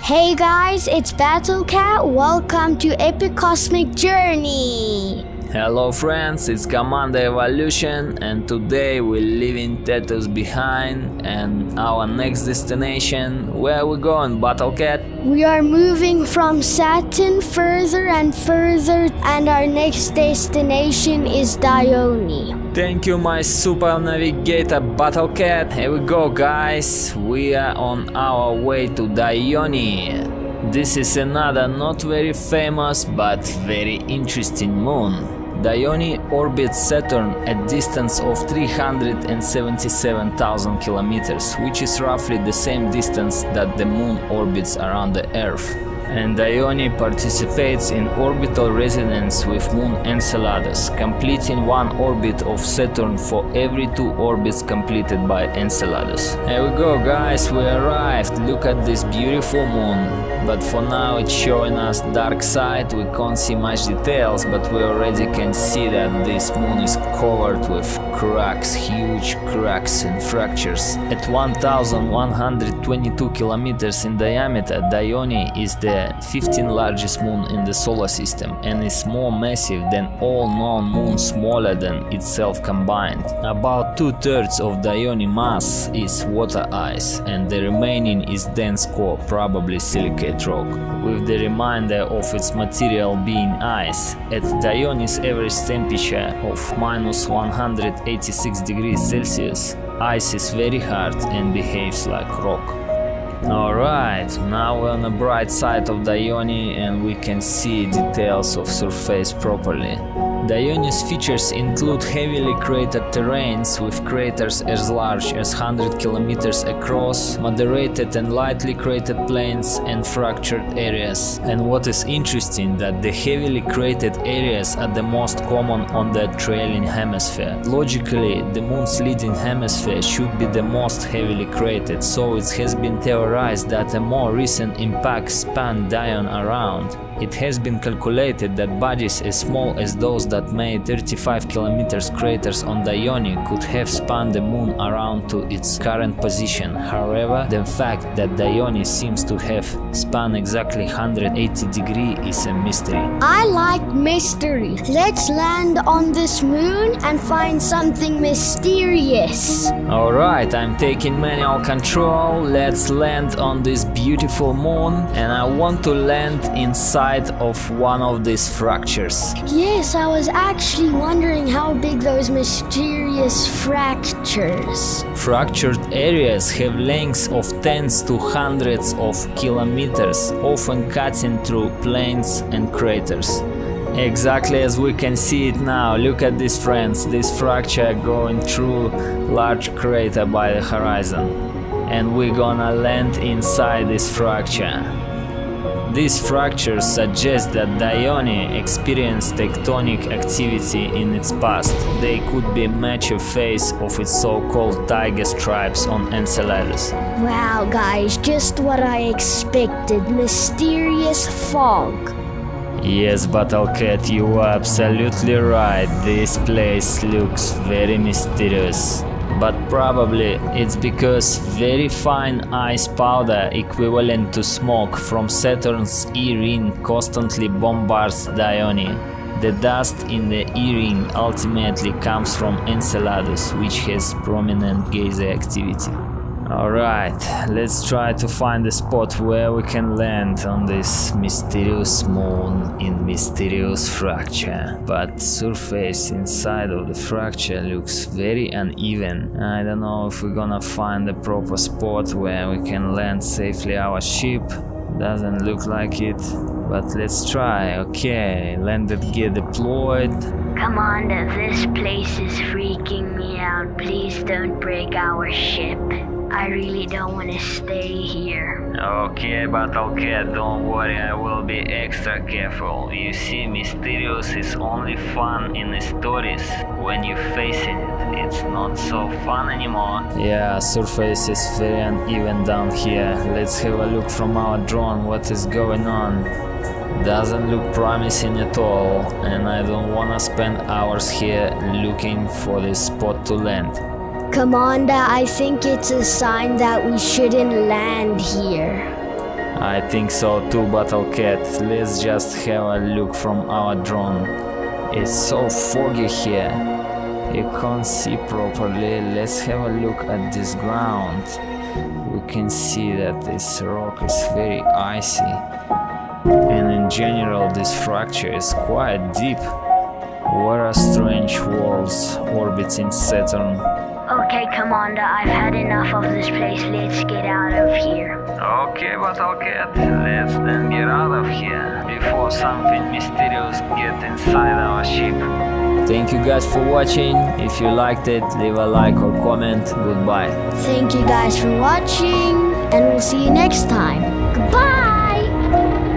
Hey guys, it's BattleCat. Welcome to Epic Cosmic Journey. Hello friends, it's Commander Evolution, and today we're leaving Tetos behind and our next destination. Where are we going, BattleCat? We are moving from Saturn further and further, and our next destination is Dione. Thank you, my super navigator BattleCat. Here we go, guys. We are on our way to Dione. This is another not very famous but very interesting moon. Dione orbits Saturn at distance of 377,000 kilometers, which is roughly the same distance that the moon orbits around the Earth. And Dione participates in orbital resonance with moon Enceladus, completing one orbit of Saturn for every 2 orbits completed by Enceladus. Here we go, guys, we arrived. Look at this beautiful moon. But for now it's showing us dark side, we can't see much details, but we already can see that this moon is covered with cracks, huge cracks and fractures. At 1122 kilometers in diameter, Dione is the 15th largest moon in the solar system and is more massive than all known moons smaller than itself combined. About 2/3 of Dione mass is water ice and the remaining is dense core, probably silicate rock, with the remainder of its material being ice. At Dione's average temperature of -186 degrees Celsius, ice is very hard and behaves like rock. Alright, now we're on the bright side of Dione and we can see details of surface properly. Dione's features include heavily cratered terrains with craters as large as 100 kilometers across, moderated and lightly cratered plains and fractured areas. And what is interesting, that the heavily cratered areas are the most common on the trailing hemisphere. Logically, the moon's leading hemisphere should be the most heavily cratered, so it has been theorized that a more recent impact spun Dione around. It has been calculated that bodies as small as those that made 35 kilometers craters on Dione could have spun the moon around to its current position. However, the fact that Dione seems to have spun exactly 180 degrees is a mystery. I like mystery. Let's land on this moon and find something mysterious. Alright, I'm taking manual control. Let's land on this beautiful moon, and I want to land inside of one of these fractures. Yes, I was actually wondering how big those mysterious fractures. Fractured areas have lengths of tens to hundreds of kilometers, often cutting through plains and craters. Exactly as we can see it now. Look at this, friends, this fracture going through large crater by the horizon. And we're gonna land inside this fracture. These fractures suggest that Dione experienced tectonic activity in its past. They could be a mature phase of its so-called taiga stripes on Enceladus. Wow, guys, just what I expected. Mysterious fog. Yes, BattleCat, you are absolutely right. This place looks very mysterious. But probably it's because very fine ice powder equivalent to smoke from Saturn's E-ring constantly bombards Dione. The dust in the E-ring ultimately comes from Enceladus, which has prominent geyser activity. Alright, let's try to find a spot where we can land on this mysterious moon in mysterious fracture. But surface inside of the fracture looks very uneven. I don't know if we're gonna find the proper spot where we can land safely our ship. Doesn't look like it, but let's try. Okay, landed gear deployed. Commander, this place is freaking me out. Please don't break our ship. I really don't want to stay here. Okay, BattleCat, don't worry, I will be extra careful. You see, mysterious is only fun in the stories. When you're facing it, it's not so fun anymore. Yeah, surface is very uneven down here. Let's have a look from our drone what is going on. Doesn't look promising at all, and I don't wanna spend hours here looking for this spot to land. Commander, I think it's a sign that we shouldn't land here. I think so too, Battlecat. Let's just have a look from our drone. It's so foggy here. You can't see properly. Let's have a look at this ground. We can see that this rock is very icy. And in general, this fracture is quite deep. What a strange worlds orbiting Saturn. Okay, Commander, I've had enough of this place. Let's get out of here. Okay, Battlecat, let's then get out of here before something mysterious gets inside our ship. Thank you guys for watching. If you liked it, leave a like or comment. Goodbye. Thank you guys for watching, and we'll see you next time. Goodbye!